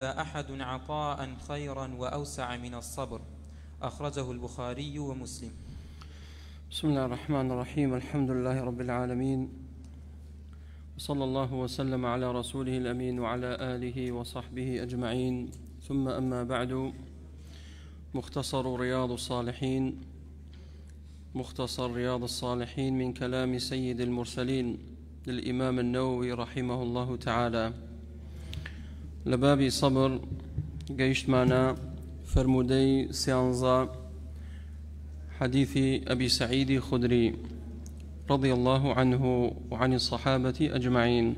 أحد عطاء خيرا وأوسع من الصبر. أخرجه البخاري ومسلم. بسم الله الرحمن الرحيم. الحمد لله رب العالمين، وصلى الله وسلم على رسوله الأمين وعلى آله وصحبه أجمعين، ثم أما بعد. مختصر رياض الصالحين من كلام سيد المرسلين للإمام النووي رحمه الله تعالى. لبابي صبر قيشت معنا فرمودي سيانزا حديث أبي سعيد خدري رضي الله عنه وعن الصحابة أجمعين.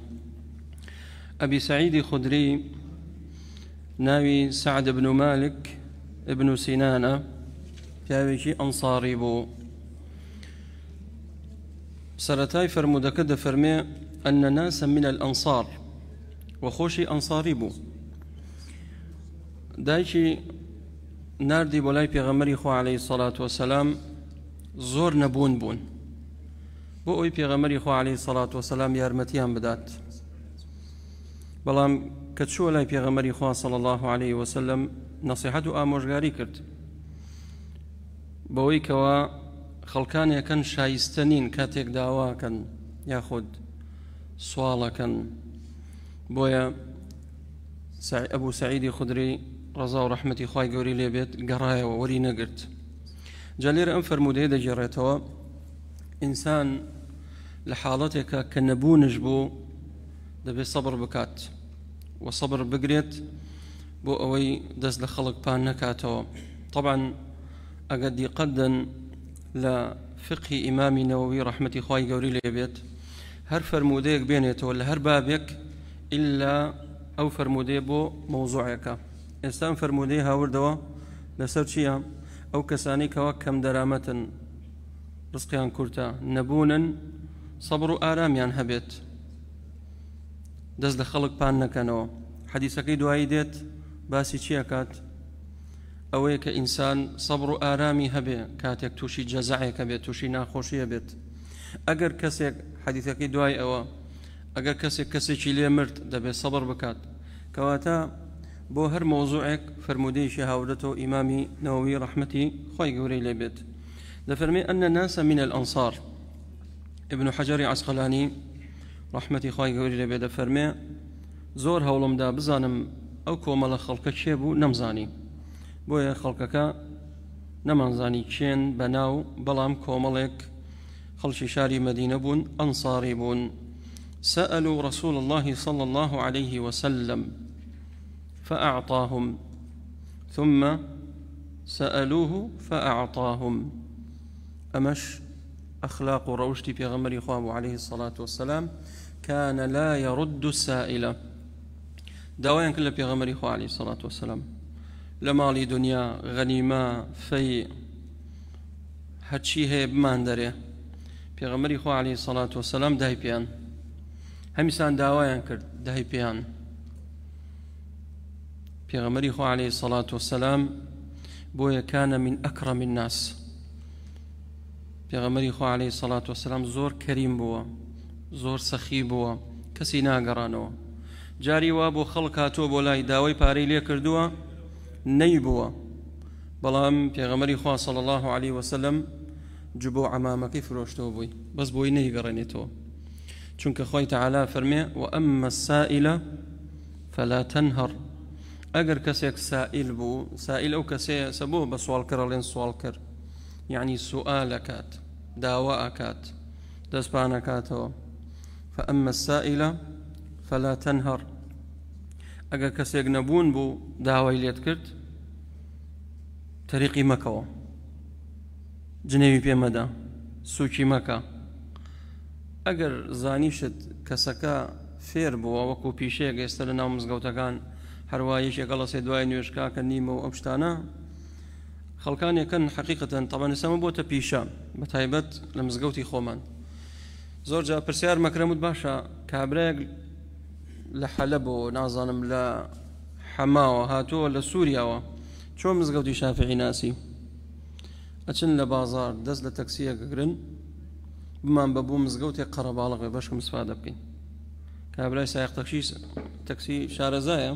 أبي سعيد خدري ناوي سعد بن مالك ابن سنان پیاوێکی ئەنساری بوو. سەرەتای فرمودەکە دەفەرمێ أن ناسا من الأنصار، وخۆشی ئەنساری بوو. دایکی ناردی بۆ لای پێغەمبەری خوا عەلەیهی سەڵات وەسەلام زۆر نەبوون بوون، بۆ ئەوەی پێغەمبەری خوا عەلەیهی سەڵات وەسەلام یارمەتیان بدات. بەڵام کە چووە لای پێغەمبەری خوا صلی الله عەلەیهی وەسەلەم نەسیحەت و ئامۆژگاری کرد بەوەی کەوا خەڵکانێکن شایستە نین کاتێک داواکەن یاخود سواڵەکەن. بۆیە ئەبوو سعیدی خودری ڕەزا و ڕەحمەتی خوای گەوری لێبێت گەڕایەوە، وەری نەگرت. جا لێرە ئەم فەرمودەیە دەگێڕێتەوە ئینسان لە حاڵەتێکە کە نەبوونش بوو دەبێت سەبر بکات و سەبر بگرێت بۆ ئەوەی دەست لە خەڵک پان نەکاتەوە. طبعا ئەگەر دیقەتدەن لە فقهی ئیمامی نەوەوی ڕەحمەتی خوای گەوری لێبێت هەر فەرمودەیەک بێنێتەوە لە هەر بابێک ئیلا ئەو فەرمودەیە بۆ مەوزوعەکە. ئێستا ئەم فەرمودەی هاوردەوە لەسەر چییە؟ ئەو کەسانی کەوا کەم دەرامەتن، ڕزقیان کورتە، نەبوونن، سەبر و ئارامیان هەبێت، دەست لە خەڵک پان نەکەنەوە. حەدیسەکەی دوایی دێت باسی چی ئەکات؟ ئەوەیە کە ئینسان سەبر و ئارامی هەبێ کاتێک تووشی جەزعێکە بێت، تووشی ناخۆشیە بێت. ئەگەر کەسێک حەدیثەکەی دوای ئەوە ئەگەر کەسێکی لێ مرد دەبێت سەبر بکات. کەواتە بۆ هەر مۆزوعێک فەرمودەیەکی هاوردەتەوە ئیمامی نەوەوی ڕەحمەتی خوای گەورەی لێبێت. دەفەرمێ أن ناسا من الأنصار. ابن حەجەری عەسقەلانی ڕەحمەتی خوای گەورەی لێبێت دەفەرمێ زۆر هەوڵمدا بزانم ئەو کۆمەڵە خەڵکە کێ بوو نەمزانی، بۆیە خەڵکەکە نەمانزانی چێن بەناو، بەڵام کۆمەڵێک خەڵکی شاری مەدینە بوون، ئەنساری بوون. سألوا رسول الله صلى الله عليه وسلم فأعطاهم، ثم سألوه فأعطاهم. أمش أخلاق روشتي في غمر إخواب عليه الصلاة والسلام كان لا يرد السائلة. داوين كل في غمر إخواب عليه الصلاة والسلام لمالي دنيا غنيمة في هاتشي هي بمان داري في غمر إخواب عليه الصلاة والسلام داي بيان همسان داوين كرد داي بيان. پیغمبری خو علیه الصلاة والسلام بویا كان من أكرم الناس. پیغمبری خو علیه الصلاة والسلام زور كريم بوا، زور سخی بوا، کسی ناگرانو. جاری وابو خلقاتو بولای داوی پاری لێ کردووە نەی بووە، بەڵام پیغمبری خو صلی الله عليه وسلم جبو عمامەکەی فرۆشتەوە بووی بەس بۆی نەیگەڕێنێتەوە، چونکە خوای تعالی فەرمێ وأما السائل فلا تنهر. ئەگەر کەسێک سائل بوو، سائل ئەو کەسەیە سەبوو بە سوالکەڕەڵێن سوالکەر، یعنی سوئالەکات، داواەکات، دەستپانەکاتەوە. فأما السائل فلا تنهر. ئەگەر کەسێک نەبوون بوو داوای لێت کرد تەریقی مەکەوە، جنێوی پێمەدا، سووکی مەکە. ئەگەر زانیشت کەسەکە فێر بووە وەکو پیشەیەک ئێستا لە ناو مزگەوتەکان هەروە یەکێک گەڵەسێ دوای نوێژکاکە نیمە و ئەو شتانە خەڵکانێکن حەقیقەتەن تەبەن ئێستا بۆتە پیشە، بە تایبەت لە مزگەوتی خۆمان. زۆر جا پرسیار مەکرەمت باشە کابرایەک لە حەلەب و نازانم لە حەماوە هاتووە لە سووریاوە چۆن مزگەوتی شافعی ناسی، ئەچن لە بازار دەست لە تەکسیەک گرن بمان بەبوو مزگەوتێک قەرەباڵغێ بەشکم سفادە بکەین. کابرای سایق تەکسی شارەزایە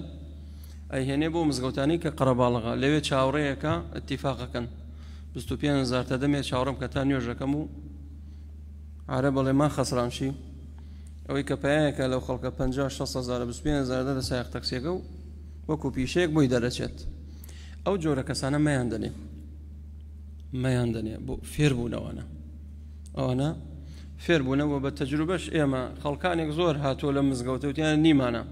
ئەیهێنێ بۆ مزگەوتانی کە قەرەباڵغا لەوێ چاوەڕێیەکە اتیفاقەکەن 25,000 تا دەمێ چاوەڕێم کە تا نوێژەکەم و عارە بەڵێ ما خەسرانشی ئەوەی کە پایەکە لەو خەڵکە 50-60,000 25,000 دە سایق تەکسیەکە و وەکو پیشەیەک بۆی دەرەچێت ئەو جۆرە کەسانە مەیان دەنێ بۆ فێربوونەوەنە ئەوانە فێربوونەوە بە تەجروبەش ئێمە خەڵکانێک زۆر هاتووە لە مزگەوتەوتیان نیمانە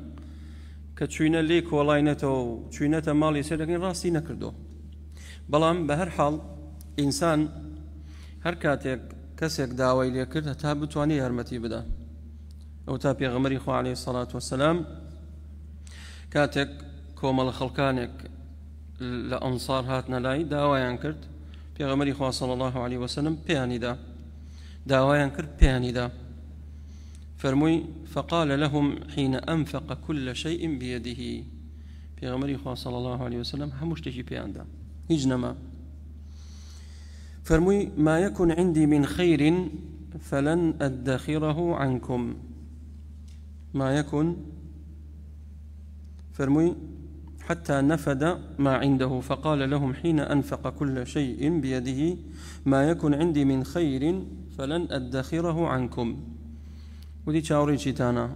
کە چوینە لێ کۆڵاینەتەوە و چوینەتە ماڵی سێرەکەین ڕاستی نەکردو بەڵام بە هەر حاڵ ئینسان هەر کاتێک کەسێک داوای لێ کرد تا بتوانێت یارمەتی بدە ئەو تا پێغەمبەری خوا عەلەیهی سەڵات وەسەلام کاتێک کۆمەڵە خەڵکانێک لە ئەنسار هاتنە لای داوایان کرد پێغەمبەری خوا صلی الله علیه وسلم پێیانیدا داوایان کرد پێیانیدا فەرمووی فقال لهم حين أنفق كل شيء بيده پێغەمبەری خوا صلی الله علیه وسلم هەموو شتێکی پێیاندا هیچ نەما فەرمووی ما يكن عندي من خير فلن أدخره عنكم ما يكن فرمي حتى نفد ما عنده فقال لهم حين أنفق كل شيء بيده ما يكن عندي من خير فلن أدخره عنكم ودي چاوري چيتانا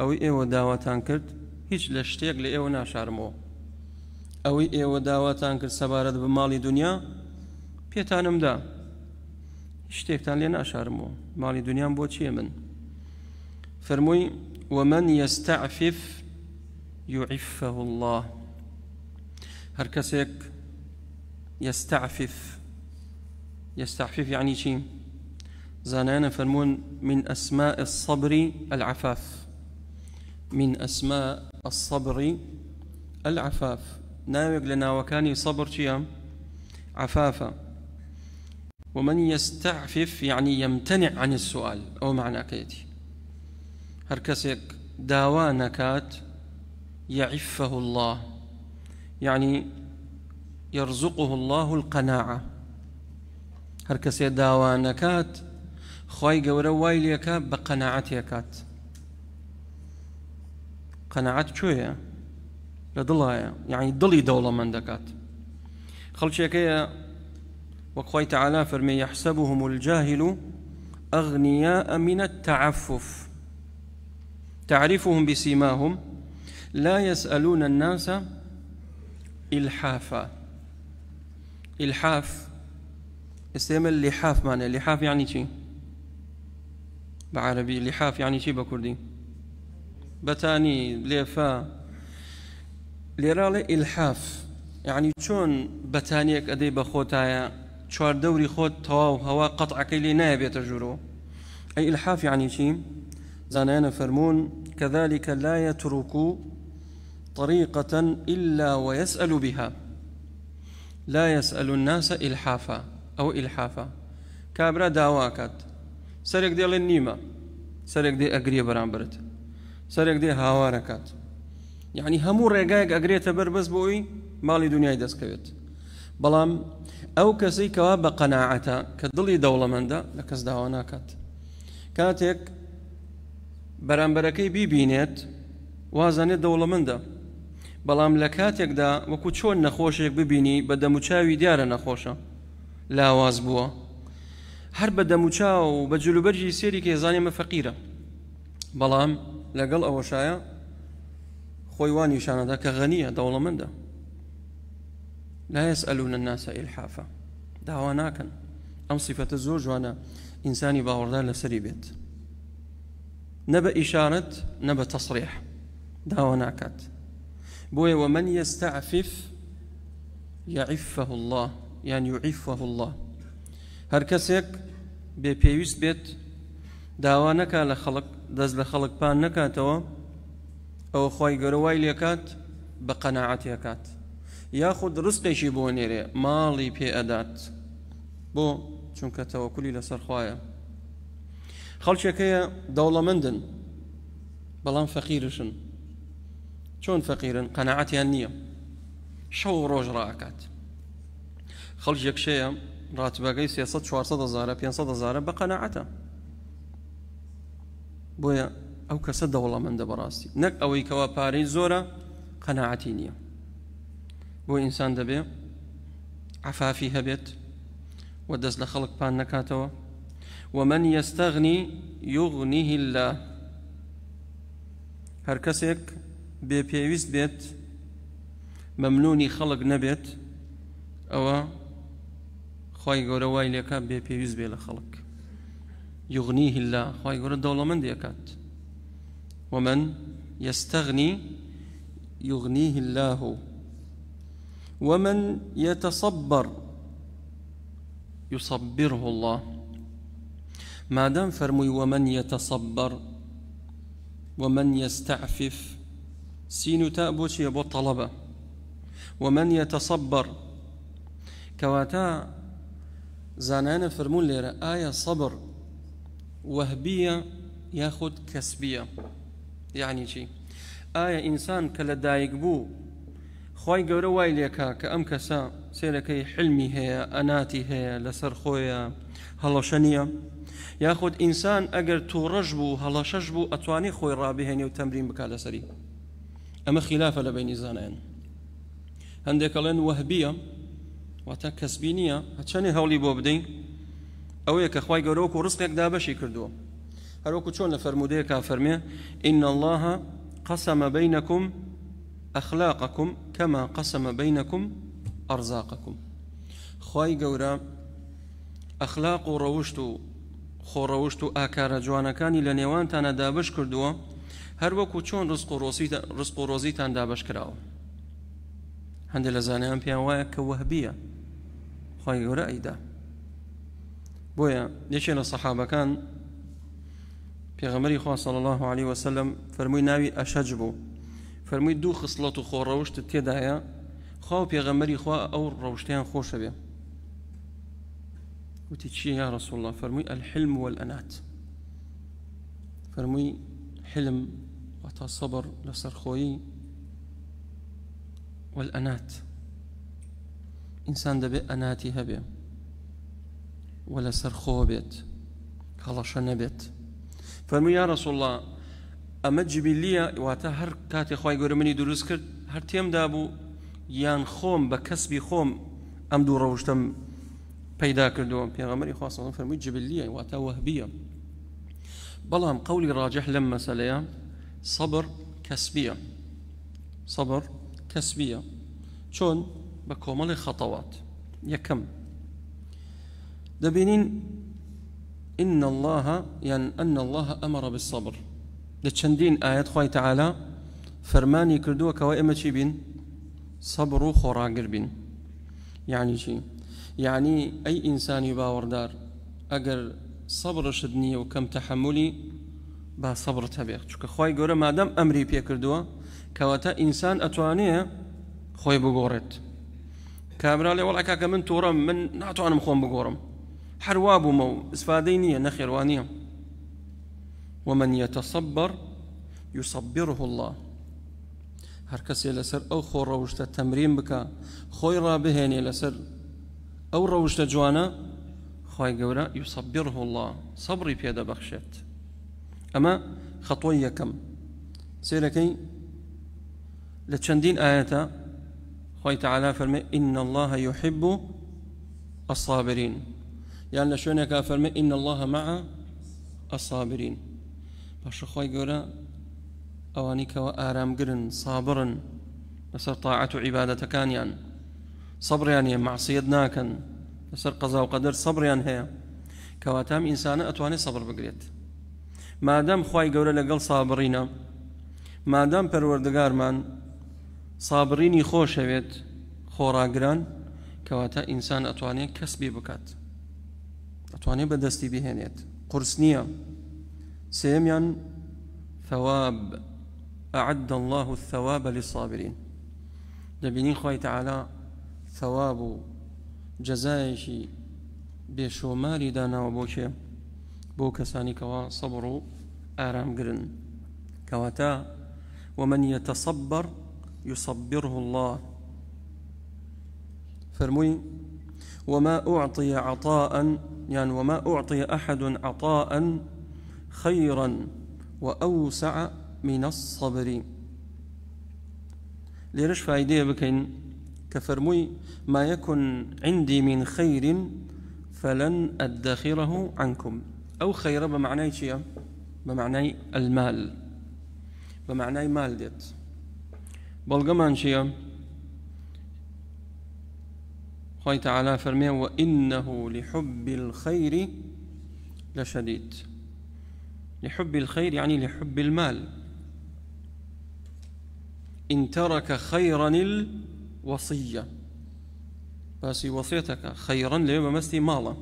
أو إيوة داواتان كرد هيج لشتيق لإيوة ناشارمو أو إيوة داواتان كرد سبارد بمالي دنيا بيتانم دا شتيكتان لي ناشارمو مالي دنيا بو چيه من فرموي ومن يستعفف يعفه الله هر كسيك يستعفف يعني شي زانانا فرمون من أسماء الصبر العفاف من أسماء الصبر العفاف ناويق لنا وكاني صبر شيام عفافا ومن يستعفف يعني يمتنع عن السؤال أو معنى كيتي هر كسيك داوانكات يعفه الله يعني يرزقه الله القناعة هر كسي داوانكات خواي قورا وايليكا بقناعتيكات قناعت شوية لدلايا يعني ضلي دولة من دكات خلشيكيا وقوي تعالى فرمي يحسبهم الجاهل أغنياء من التعفف تعرفهم بسيماهم لا يسألون الناس إلحافا إلحاف استعمل لحاف معنى لحاف يعني شي بعربي لحاف يعني شي بكردي بتاني لفا لرالي إلحاف يعني شون بتانيك أدي بخوتايا شوار دوري خوت تواو هوا قطع كيلي نابي تجرو أي إلحاف يعني شي زانانا فرمون كذلك لا يترك طريقة إلا ويسأل بها لا يسأل الناس إلحافا أو إلحافا كابرا داواكات سرق دي النيمة سرق دي أقري برامبرت سرق دي هاواركات يعني همو رقايق أقري تبربز بوي مالي دنياي دسكويت بلام أو كسي كواب قناعتا كدلي دولة من دا لكس داواناكات كاتك بەرامبەرەکەی بیبینێت وازانێت دەوڵەمەندە بەڵام لە کاتێکدا وەکو چۆن نەخۆشێک ببینی بە دەموچاوی دیارە نەخۆشە لاواز بووە هەر بە دەموچاو و بە جلوبەرجی سێری کە زانێمە فەقیرە بەڵام لەگەڵ ئەوەشایە خۆی وان نیشانەدا کە غەنیە دەوڵەمەندە لا يسألون الناس إلحافا داوا ناکەن ئەم سیفەتە زۆر جوانە ئینسانی باوەڕدار لەسەری بێت نبى إشارة نبى تصريح داوناكات بوي ومن يستعفف يعفه الله يعني يعفه الله هر كسيك بيبيوست بيت داوانكا لخلق دز لخلق بان نكاتوا أو خواي قرواي ليكات بقناعتيكات ياخد رزقي شي بونيري مالي بي أدات بو چونك توكلي لسر خوايا خەڵکێکەیە دەوڵەمەندن بەڵام فەقیرشن چۆن فەقیرن قەناعەتیان نییە شەو ڕۆژ ڕاکات خەڵکێکشەیە ڕاتبەکەی 300-400 500 بە قەناعەتە بۆیە ئەو کەسە دەوڵەمەندە بەڕاستی نەک ئەوەی کەوا پارەی زۆرە قەناعەتی نییە بۆ ئینسان دەبێ عفافی هەبێت و دەست لە خەڵک پان نەکاتەوە. ومن يستغني يغنيه الله، هەر کەسێک بێپێویست بێت مەمنونی خەڵک نەبێت ئەوە خوای گەورە وای لێکا بێپێویست بێ لە خەڵک. يغنيه الله، خوای گەورە دەوڵەمەند دێکات. ومن يستغني يغنيه الله ومن يتصبر يصبره الله. ما دام فرموي ومن يتصبر ومن يستعفف سين تاء بوشي بو طلبة. ومن يتصبر كواتا زانانا فرمون ليرة آية صبر وهبية ياخد كسبية. يعني شي آية إنسان كلا دايق بو خواي قورا وايليكا كأم كسا سيركي حلمي هي أناتي هي لسر خويا هلوشانية ياخد إنسان أجر تورجبو هلاشجبو أتواني خوي رابهني وتمرين بكالا سري. أما خلافة لبين زانين عندك لين وهبية واتا كسبينية هتشاني هولي بوبدين أو يك خواي قوروك ورزقك دابشي كردو هروكو شون لفرموديك فرميه إن الله قسم بينكم أخلاقكم كما قسم بينكم أرزاقكم. خواي قورا أخلاق روشتو خو روشتو آكار جوانا كاني لنيوان تانا دابش كردو هروكو شون رزق روزي تان دابش كراو. هند لزانيان بيان كوهبية خواي قورا أيدا بويا ليش الصحابة كان پیغمبری خوا صلی الله علیه و سلم فرموی ناوی اشج بو فرموی دو خصلت و خو روشت تیدایا خو پیغمبری خوا او روشتیان خوش بیا وتی چی یا رسول الله فرموی الحلم والانات فرموی حلم و صبر لسرخویی والانات انسان دبی اناتی هبی ولا سرخو بيت خلاص نبيت. فرمي يا رسول الله أما جبلية واتا هر كاتي خواهي قولي مني دروس كرد هر تيم دابو يان خوم بكسبي خوم أم دو روشتم پیدا كردو پیغمبري خواه صلى الله عليه وسلم فرمي جبلية واتا وهبية. بلام قولي راجح لما سليا صبر كسبية صبر كسبية شون بكومل خطوات يكم دبينين إن الله يعني أن الله أمر بالصبر لتشندين آيات خوي تعالى فرماني كردوه كوائمة شي بين صبروا خوراقر بين يعني شي يعني أي إنسان يباور دار أجر صبر شدني وكم تحملي با صبر تبيخ شو كخوي جورا ما دام أمري بيه كردوه كواتا إنسان أتوانيه خوي بقورت كامرا لي والله كاكا من تورم من ناتو أنا مخون بقورم حرواب مو اسفادينية نخيروانية. ومن يتصبر يصبره الله. هركسي لسر أو خو روشت التمرين بك خوي رابهني لسر أو روشت جوانا خوي قورا يصبره الله صبري بيدا بخشت. أما خطوية كم سيركي لتشندين آياتا خوي تعالى فرمي إن الله يحب الصابرين يعني شونك فرمي إن الله مع الصابرين. باش خوي قولا أوانيك وآرام قرن صابرا نصر طاعة عبادة كان يعني صبر يعني معصيتنا كان نصر قضاء وقدر صبر يعني هي كواتام إنسان أتواني صبر بقريت ما دام خوي قولا لقل صابرين ما دام پروردگار من صابريني خوش بيت خوراقران كواتا إنسان أتواني كسبي بكات أتواني بدستي بهنيت قرسنية سيميان ثواب أعد الله الثواب للصابرين دبينين خوي تعالى ثواب جزائشي بشوماري دانا وبوشي بو كساني كوا صبروا آرام قرن كواتا ومن يتصبر يصبره الله. فرموي وما أعطي عطاء يعني وما أعطي أحد عطاء خيرا وأوسع من الصبر. ليش فايدة بكين كفرموي ما يكن عندي من خير فلن أدخره عنكم. أو خير بمعنى شيء، بمعنى المال، بمعنى مال ديت بلغمان شيء. خوي تعالى فرمي وإنه لحب الخير لشديد. لحب الخير يعني لحب المال. إن ترك خيرا الوصية، بس وصيتك خيرا ليوم مستي مالا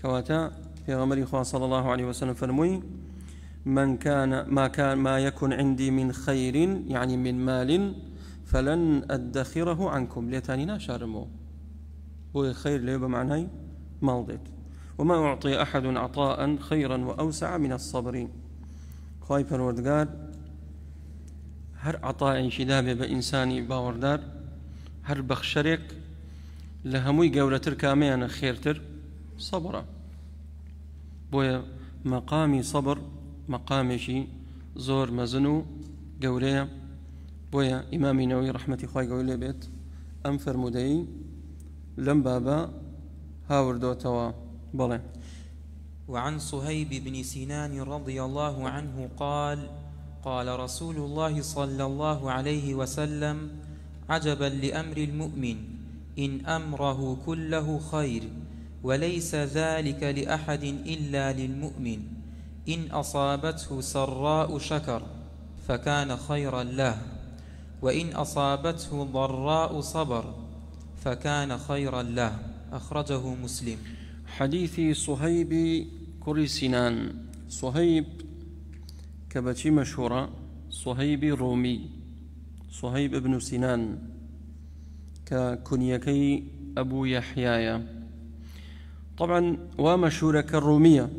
كواتا في غمر إخوان صلى الله عليه وسلم فرمي ما يكن عندي من خير يعني من مال فلن أدخره عنكم. ليتاني ناشارمو بو خير ليوم معناه مالدت. وما أعطي أحد عطاء خيرا وأوسع من الصبر. خواهي پروردگار هر عطاء شدابه بإنساني باوردار، هر بخشرك لهموي قولتر كاميانا خيرتر صبرا. بويا مقامي صبر مقامي شي زور مزنو قوليا. بويا إمامي نووي رحمتي خواهي قولي بيت أم فرمودي لم بابا هاوردو توا بلى. وعن صهيب بن سنان رضي الله عنه قال قال رسول الله صلى الله عليه وسلم عجبا لأمر المؤمن إن أمره كله خير وليس ذلك لأحد إلا للمؤمن إن أصابته سراء شكر فكان خيرا له وإن أصابته ضراء صبر فكان خيرا له. أخرجه مسلم. حديث صهيب كري سنان. صهيب كبتي مشهورة، صهيب رومي، صهيب ابن سنان ككنيكي أبو يحيى. طبعا ومشهورة كالرومية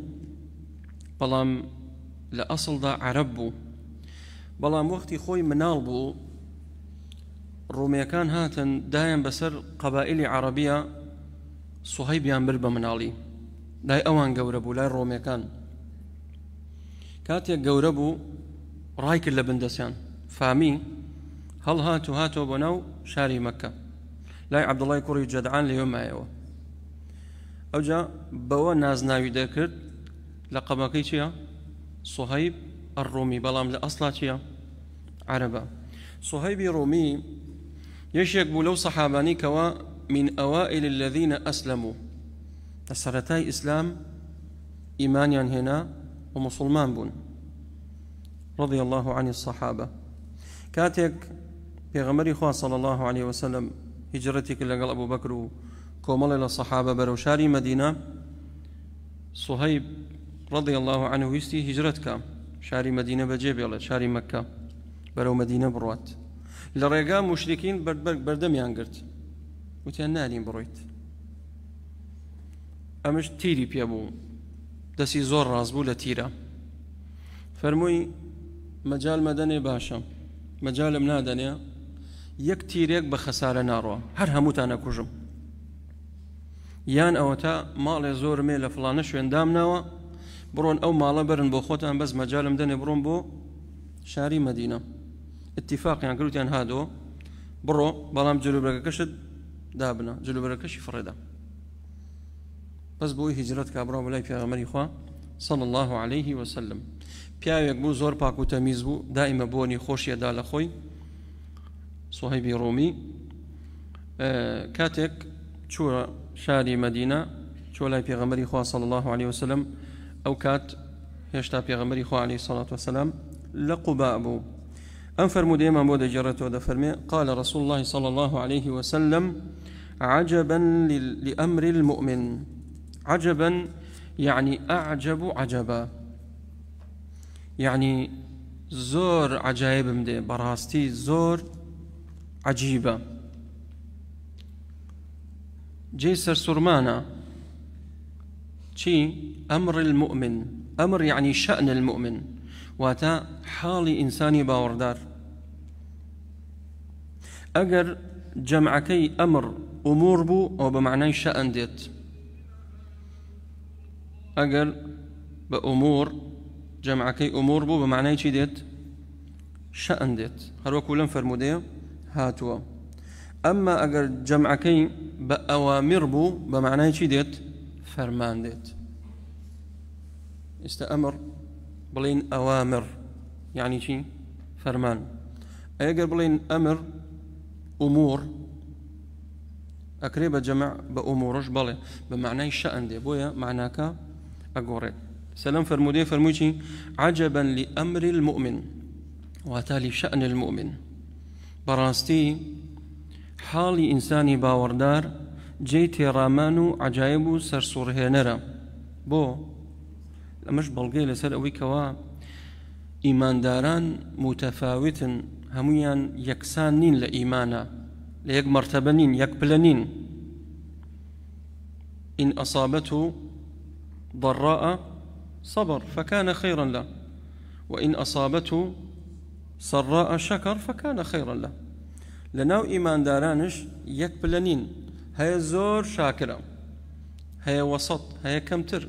بلام لأصل دا عربو بلام وقتي خوي منالبو الرومية كان هاتن دايم بسر قبائل عربية صهيب يامبربا منالي داي أوان قوربو لا الرومية كان كاتيا قوربو رايك اللبندسيان فامي هل هاتو بنو شاري مكة لا عبد الله كوري جدعان ليوم ايوه اوجا بوا ناز ناوي دكر لقبكي تشيا صهيب الرومي بلام لاصلا تشيا عربا. صهيب رومي يشيك بولو صحاباني كوا من اوائل الذين اسلموا السرتاي اسلام ايمانيا هنا ومسلمان بون رضي الله عن الصحابة. كاتك بيغمري خواه صلى الله عليه وسلم هجرتك اللي قال أبو بكر كومل إلى الصحابة بروشاري مدينة. صهيب رضي الله عنه يستي هجرتك شاري مدينة بجيب يلا شاري مكة برو مدينة بروات لرقا مشركين بردم يانقرت وتيانالين برويت أمش تيري بيابو دسي زور رازبو لتيرا فرموي مجال مدني باشا مجال منادني يك تيريك بخسارة ناروا هر هموت أنا كوجم يان أوتا مال زور ميل فلان شوين دامناوا برون أو مالا برن بو خوتان بس مجال مدني برون بو شاري مدينة اتفاق يعني قلت يعني هادو برو بلام جلو بركشد دابنا جلو بركش فردا بس بوي هجرت كابرا ولاي في غمري خوا صلى الله عليه وسلم. پیاوێک بوو زۆر پاک و تەمیز بوو دائیمە بۆنی خۆشیەدا لە خۆی. صهیبی ڕۆمی کاتێک چووە شاری مەدینە چووە لای پێغەمبەری خوا صلی الله عليه وسلم ئەو کات هێشتا پێغەمبەری خوا عليه الصلاة والسلام لە قوباء بوو. ئەم فەرموودەیەمان بۆ دەجێڕێتەوە دەفەرمێ قال رسول الله صلى الله عليه وسلم عجبا لأمر المؤمن. عجبا يعني أعجب عجبا يعني زور عجائب مدي براستي زور عجيبة. جيسر سرمانا شي أمر المؤمن. أمر يعني شأن المؤمن واتا حالي إنساني باوردار. أجر جمعكي أمر أمور بو أو بمعنى شأن ديت أجر بأمور جمعكي أمور بو بمعنى شي ديت شأن ديت هروكو لم فرموديه هاتوا. أما أجر جمعكي بأوامر بو بمعنى شي ديت فرمان ديت استأمر بلين أوامر يعني شي فرمان أجر بلين أمر أمور أقرب جمع بأمورش بله بمعنى الشأن دي بويا معناك أقوري سلام فرمودي فرموشي عجبا لأمر المؤمن وتالي شأن المؤمن براستي حالي إنساني باوردار جيتي رامانو عجائبو سرسور هنرا بو لمش بلغي لسر أوي كوا إيمان داران متفاوت هميان يكسانين لإيمانا ليك مرتبنين يك بلنين إن أصابته ضراء صبر فكان خيرا له وإن أصابته سراء شكر فكان خيرا له لناو إيمان دارانش يك بلنين هي زور شاكرة هي وسط هي كمتر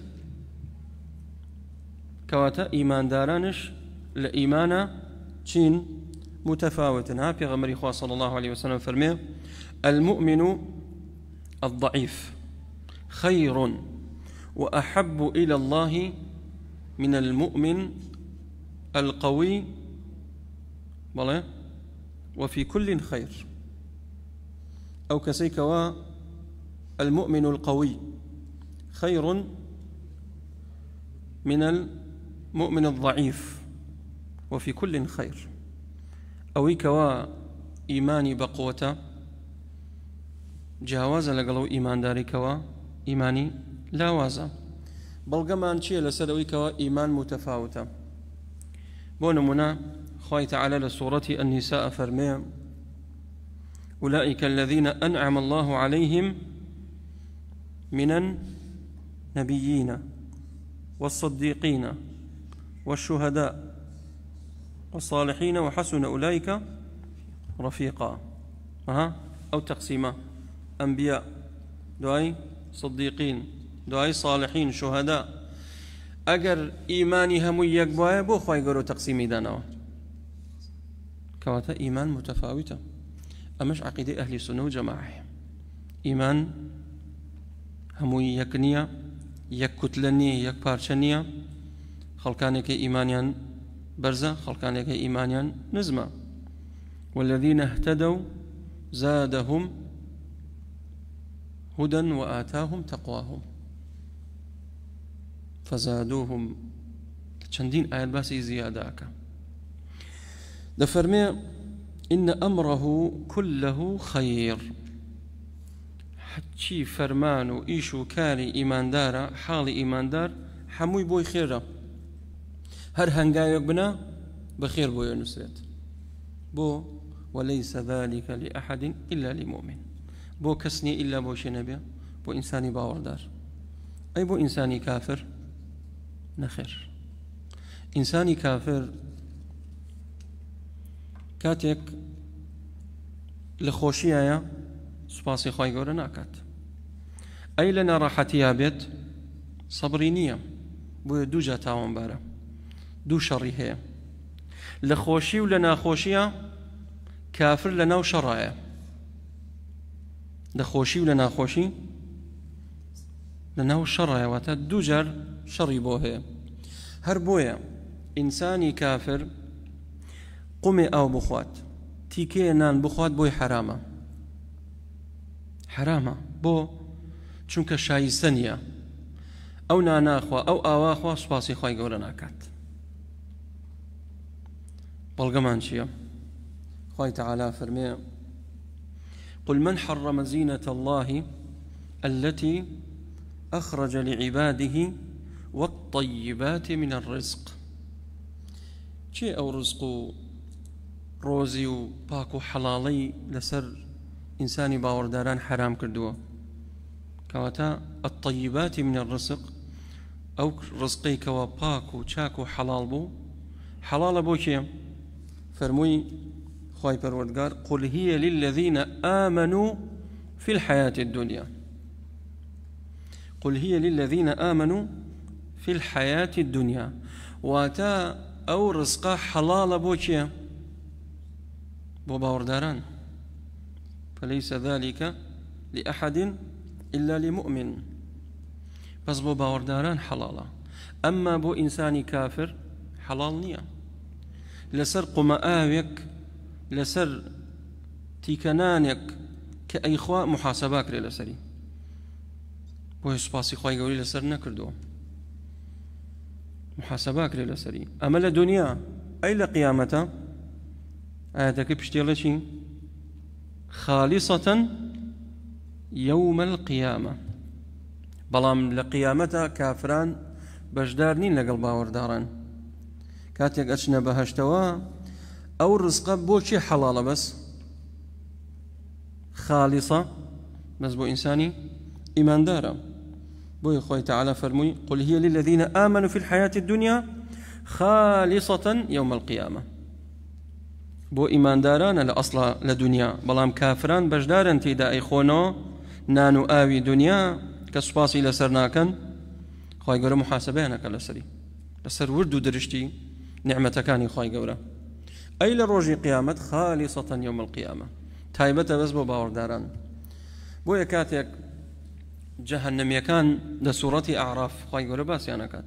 كواتا إيمان دارانش لإيمانا تشين متفاوتا في غمر إخوة صلى الله عليه وسلم فرميه المؤمن الضعيف خير وأحب إلى الله من المؤمن القوي بلى وفي كل خير أو كسيكوا المؤمن القوي خير من المؤمن الضعيف وفي كل خير أو كوا إيماني بقوة جاوز لقلو إيمان داري كوا إيماني لا وازا بلغمان شيء لسدوي كوا إيمان متفاوتة بونمنا خوي تعالى لسورة النساء فرمي أولئك الذين أنعم الله عليهم من النبيين والصديقين والشهداء والصالحين وحسن أولئك رفيقا أو تقسيما أنبياء دعاي صديقين دعاي صالحين شهداء أجر إيماني هم يكبوا بو خوي قالوا تقسيمي دانوا كواتا إيمان متفاوتة أمش عقيدة أهل السنة والجماعة إيمان هم يكنيا يكتلني يكبارشنيا خلقانك إيمانيا برزة خلقانك إيمانيا نزمة والذين اهتدوا زادهم هدى وآتاهم تقواهم فزادوهم چندين آيات باسي زياداك دفرمي إن أمره كله خير حتشي فرمانو إيشو كاري إيمان دارا حالي إيمان دار حموي بوي خيرا هر هنگايك بنا بخير بوي نسرت بو وليس ذلك لأحد إلا لمؤمن بو كسني إلا بو شنبي بو إنساني باوردار أي بو إنساني كافر نخير إنساني كافر كاتك لخوشيايا سباسي خواهي قورا ناكات أي لنا راحتيا بيت صبرينية بو دو جاتاوان بارا دو شري هي لخوشي ولنا خوشيا كافر لنا وشرايا لخوشي ولنا خوشي لنا وشرايا واتا دو جار شري بو هي هر بويا إنساني كافر قمي أو بخوات تيكي نان بخوات بوي حرامة حرامة بو چونك شايستنيا أو ناناخوا أو آواخوا سباسي خواهي قولا ناكات بلغمان شيا خواهي تعالى فرمي قل من حرم زينة الله التي أخرج لعباده والطيبات من الرزق شيء أو رزق روزي وباكو حلالي لسر إنساني باورداران حرام كردوه كواتا الطيبات من الرزق أو رزقي كوا باكو شاكو حلال بو حلال بو شيء فرموي خواهي پروردگار قل هي للذين آمنوا في الحياة الدنيا قل هي للذين آمنوا في الحياة الدنيا واتا أو رزقا حلال بو شيء بو باورداران فليس ذلك لأحد إلا لمؤمن. بس بو باورداران حلالا، أما بو إنساني كافر حلال نية. لسر قمآوك لسر تيكنانك كأيخوا محاسباك لسري بو سباسي خواهي قولي لسر نكردو محاسباك لسري. أما لدنيا أي لقيامته آياتك بشتيلة خالصة يوم القيامة. بلام لقيامته كافران بجدار نين لقل باورداران كاتيك أشنا بهشتوا أو الرزق بوشي حلالة بس خالصة بس بو إنساني إيمان دارا. بو يخوي تعالى فرمي قل هي للذين آمنوا في الحياة الدنيا خالصة يوم القيامة. بو إيمان داران لأصلا لدنيا بلام كافران بجدارن تيدا إخونو نانو آوي دنيا كسباسي لسرناكن خواهي قورا محاسبينك لسري لسر وردو درشتي نعمتكاني خواهي قورا أي لروجي قيامة خالصة يوم القيامة تايبة بس بو باورداران. بو يكاتيك جهنم يكان دا سورة أعراف خواهي قورا باسيانكات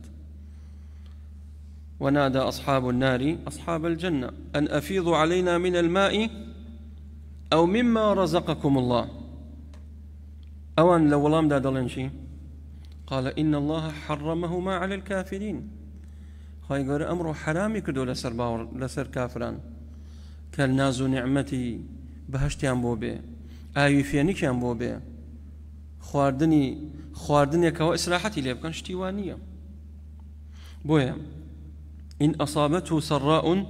ونادى أصحاب النار أصحاب الجنة أن أفيضوا علينا من الماء أو مما رزقكم الله. أوان لو لام دا دلنشي قال إن الله حرمهما على الكافرين. خواهي قورا أمره حرامي كدو لسر كافران كالنازو نعمتي بهشتيان بوبي آيو فينيكيان بوبي خواردني كوا إسراحتي ليبكان شتيوانية. بويا إن أصابته سراء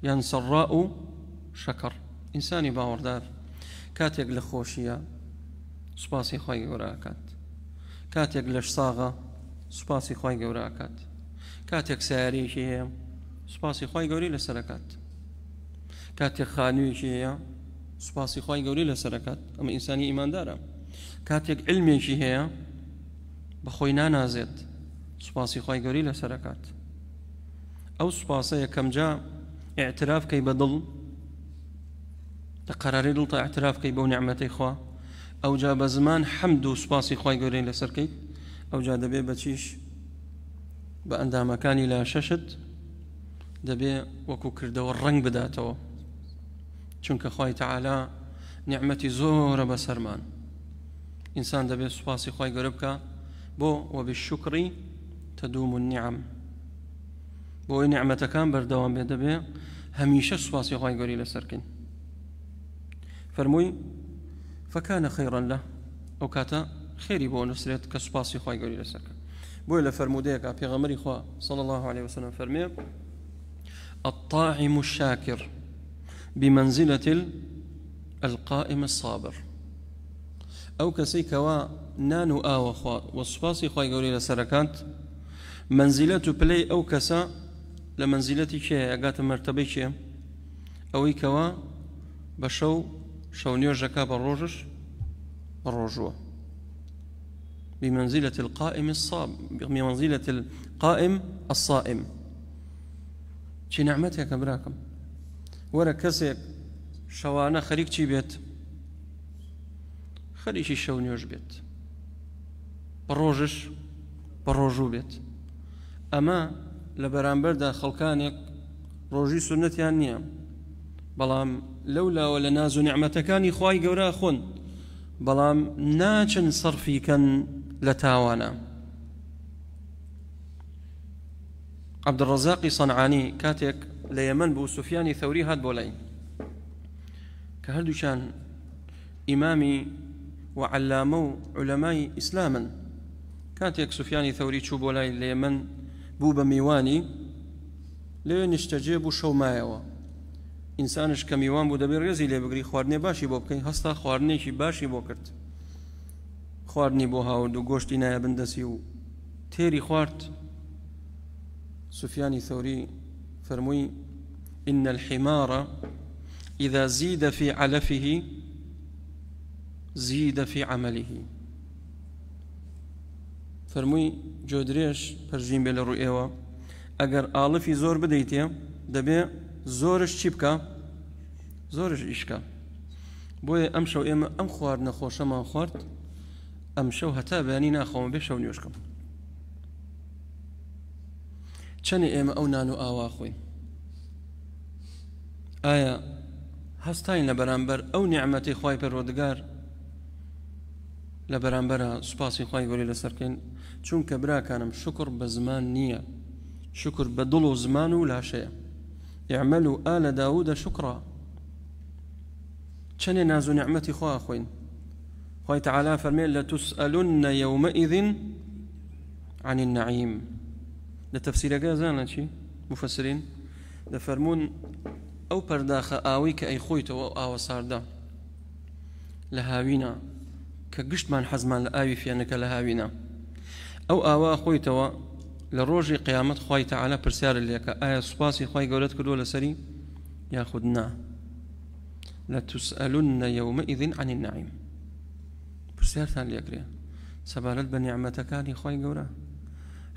يعني سراء شكر إنساني باوردار كاتيك لخوشية سباسي خواهي قوراكات كاتيك لشصاغة سباسي خواهي قوراكات كاتيك ساريشية سباسي خواهي قوري لسركات كاتيك خانويشية سباسي خواهي قوري لسركات. أما إنساني إيمان دارا كاتيك علميشية بخوينا نازد سباسي خواهي قوري لسركات. أو سباسي كم جاء اعتراف كي بدل تقراري دلتا اعتراف كي بو نعمتي خوا أو جاء بزمان حمد سباسي خواهي قوري لسركي أو جاء دبي بچيش بأندا مكاني لا ششد دبي وكو كردو الرنگ بداتو چونك خواهي تعالى نعمتي زور بسرمان إنسان دبي سباسي خواهي قربك بو وبالشكر تدوم النعم. بو نعمة كان بردوام بدبي هميشه سباسي خواهي قري لسركن فرموي فكان خيرا له أو كاتا خيري بو نسرت كسباسي خواهي قري لسركن. بو إلا فرموديك في غمري خوا صلى الله عليه وسلم فرمي الطاعم الشاكر بمنزلة القائم الصابر. أو كسيكوا نانو آو خوا وسباسي خواهي قري لسركات منزلة بلي أو كسا لمنزلتي شيء أقات مرتبة شيء أو يكوا بشو نيوجكا بالروجش بالرجوع بمنزلة القائم بمنزلة القائم الصائم. شي نعمتك براكم ورا كسيك شوانا خريك شي بيت خريشي شو نيوج بيت بالروجش بالرجوع بيت. أما لبرانبر دا خلقانك روجي سنتيان نيا بلام لولا ولا نازو نعمتكاني خواي قورا خون بلام ناچن صرفي كان لتاوانا. عبد الرزاق صنعاني كاتك ليمن بو سفياني ثوري هاد بولاي كهردو شان إمامي وعلامو علماء إسلاما كاتك سفياني ثوري تشو بولاي ليمن بوبا ميواني لين يستجيبوا شو مايوا إنسانش كميوان بودا بيرغزي لي بقري خواردني باشي بو بكين هستا خواردني شي باشي بو كرت خواردني بو هاورد و گوشتي نايا بندسي و تيري خوارد. سفياني ثوري فرموي إن الحمار إذا زيد في علفه زيد في عمله. فرموي جودريش برجين بلا رؤيوا اگر آلفي زور بديتيا دبي زورش چي بكا زورش إشكا بۆیە ئەم شەو ئێمە ئەم خواردنە خۆشەمان خوارد ئەم شەو هەتا بەیانی ناخۆمە بێ شەو نوێشکەم چەنێ ئێمە ئەو نان و ئاوا خۆین ئایا هەستاین لە بەرامبەر ئەو نیعمەتی خوای پەروەردگار لە بەرامبەرە سوپاسی خوای گەورەی لەسەرکەین چونکە براکانم شکر بە زمان نییە شکر بە دڵ و زمان و لاشەیە اعملوا آل داود شكرا چەنێ ناز و نیعمەتی خوا خوین خوای تعالی فەرمێ لتسألن يومئذ عن النعيم لتفسيرەکە زانە چی مفسرین دەفەرمون ئەو پەرداخە ئاوی کە ئەی خۆیتەوە ئاوە ساردا لە هاوینە کە گشتمان حەزمان لە ئاوی فێنەکە لە هاوینە ئەو ئاوا خۆیتەوە لە ڕۆژی قیامەت خوای تعالی پرسیارە لێکە ئایا سوپاسی خوای گەورەت کردووە لەسەری یاخود نا لتسألن يومئذ عن النعيم پرسیارتان لێکرێ سەبارەت بە نیعمەتەکانی خوای گەورە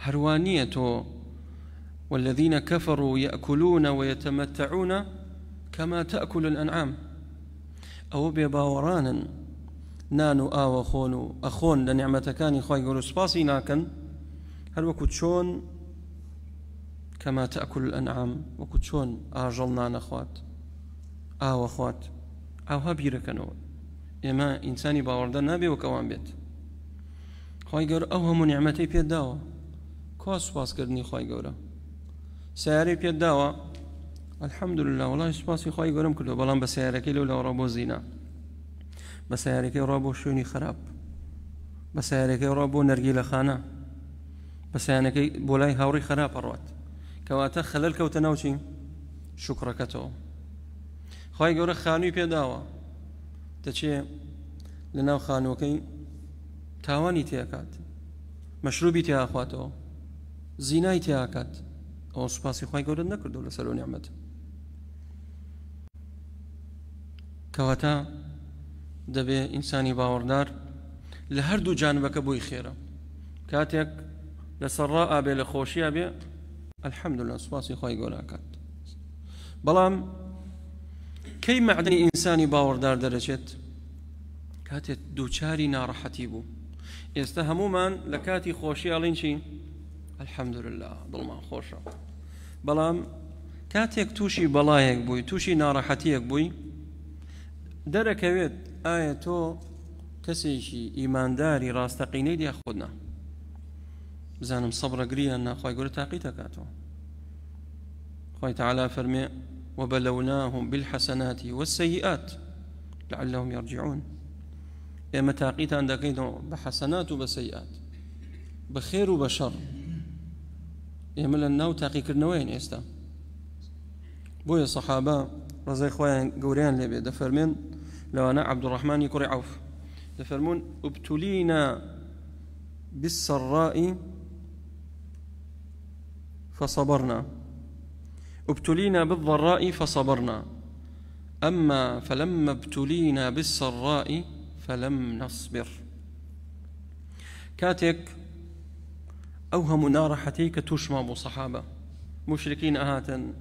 هەروانیە تۆ والذين كفروا يأكلون ويتمتعون كما تأكل الأنعام أو بباورانا نانو آو خونو أخون لنعمتكاني خواهي قولوا سباسي ناكن هل وكتشون كما تأكل الأنعام وكتشون آجلنا نخوات آو أخوات أو هبيركنو إما إنساني باوردان نابي وكوان بيت خواهي قولوا أوهم نعمتي بيد داوا كوا سباس قردني خواهي قولوا سياري بيد داوا الحمد لله والله سباسي خواهي قولهم كله بلان بسياركي لولا رابو زينا بسياركي رابو شوني خراب بسياركي رابو نرجيل خانة بسياركي بولاي هاوري خراب أروات كواتا خلال كوتناوشي شكركتو خواهي قولة خانوي بيداوا تشي لناو خانوكي تاواني تياكات مشروبي تيا أخواتو زيناي تياكات أو سباسي خواهي قولة نكردو لسلو نعمت كواتا دەبێ ئینسانی باوەڕدار لە هەردوو جانبەکە بۆی خێرە کاتێک لەسەر ڕائابێ لە خۆشیە بێ الحەمدولله سوپاسی خۆی گەوراکات بەڵام کەی مەعدەنی ئینسانی باوەڕدار دەرەچێت کاتێک دووچاری ناڕەحەتی بوو ئێستا هەمومان لە کاتی خۆشی ئەڵین چی الحەمدولله دڵمان خۆشە بەڵام کاتێک تووشی بەڵایەک بووی تووشی ناڕەحەتیەک بووی دەرەکەوێت ئایا تۆ کەسێکی ئیمانداری ڕاستەقینەی دیاخۆدنا بزانم سەبرە گریان ناخوای گەورە تاقی دەکاتەوە خوای تعالی فەرمێ وبلوناهم بالحسنات والسيئات لعلهم يرجعون ئێمە تاقیتان دەکەینەوە بە حەسەنات و بە سەیئات بە خێر و بە شەڕ ئێمە لە ناو تاقیکردنەوەیان ئێستا بۆیە سەحابە ڕزای خوایان گەورەیان لێبێ دەفەرمێن لەوانە عەبدوڕەحمانی کوڕی عەوف دەفەرمون ابتلينا بالسراء فصبرنا ابتلينا بالضراء فصبرنا أما فلما ابتلينا بالسراء فلم نصبر كاتك أوهم نارحتي كتوشما بو صحابة مشركين أهاتن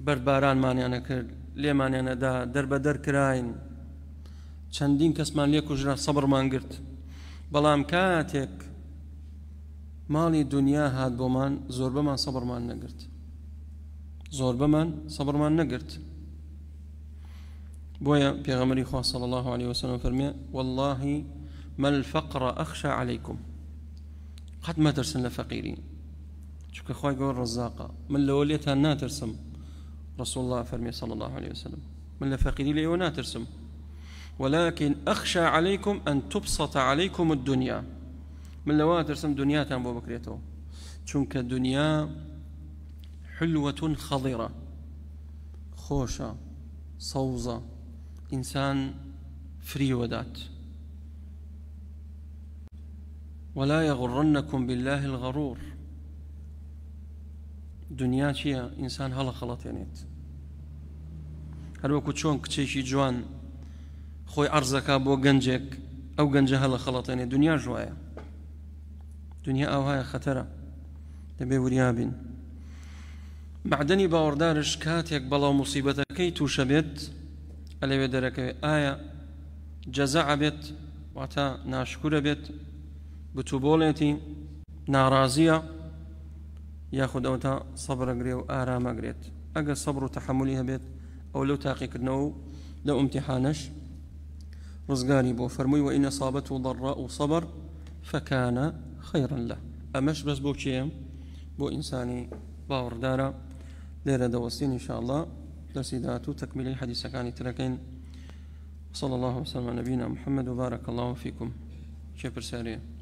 برباران مانیانە کرد لێمانیانە دا دەربەدەر کراین چەندین کەسمان لێ کوژرا سەبڕمان گرت بەڵام کاتێک ماڵی دنیا هات بۆمان زۆربەمان سەبڕمان نەگرت زۆربەمان سەبڕمان نەگرت بۆیە پێغەمبەری خوا صلی الله عليه وسلم فەرمێ والله ما الفقر أخشى عليكم قەت مەترسن لە فەقیری چونکە خوای گەورە ڕەزاقە من لەوە لێتان ناترسم رسول الله فرمي صلى الله عليه وسلم من لفقيري لي وناترسم ولكن أخشى عليكم أن تبسط عليكم الدنيا من لواترسم دنيا تنبو بكريتو چونك الدنيا حلوة خضرة خوشة صوزة إنسان فري ودات ولا يغرنكم بالله الغرور دنیا چییە ئینسان هەڵە خەڵەتێنێت هەروەکو چۆن کچێکی جوان خۆی عەرزەکا بۆ گەنجێک ئەو گەنجە هەڵە خەڵەتێنێت دنیا ژوایە دنیا ئەوهایە خەتەرە دەبێ وریابین معدەنی باوەڕدارش کاتێک بەڵاو موسیبەتەکەی تووشە بێت ئەلەوێ دەرەکەوێت ئایا جەزەع بێت واتە ناشکورە بێت بتوبۆڵێتی ناڕازیە یاخود ئەوتە سەبرەگرێ و ئارامەگرێت ئەگەر سەبر و تەحەمولی هەبێت ئەو لەو تاقیکردنەوە و لەو ئیمتیحانەش ڕزگاری بۆ فەرمووی وئین ئەصابەته ضەڕاء صەبر فەکانە خەیڕا له ئەمەش بەس بۆ کێیە بۆ ئینسانی باوەڕدارە لێرە دەوەستین ئینشاء الله دەرسی داهاتوو تەکمیلەی حەدیثەکانی ترەکەین صلى الله وسلم على نبينا محمد وبارك الله فيكم. شيء برسالية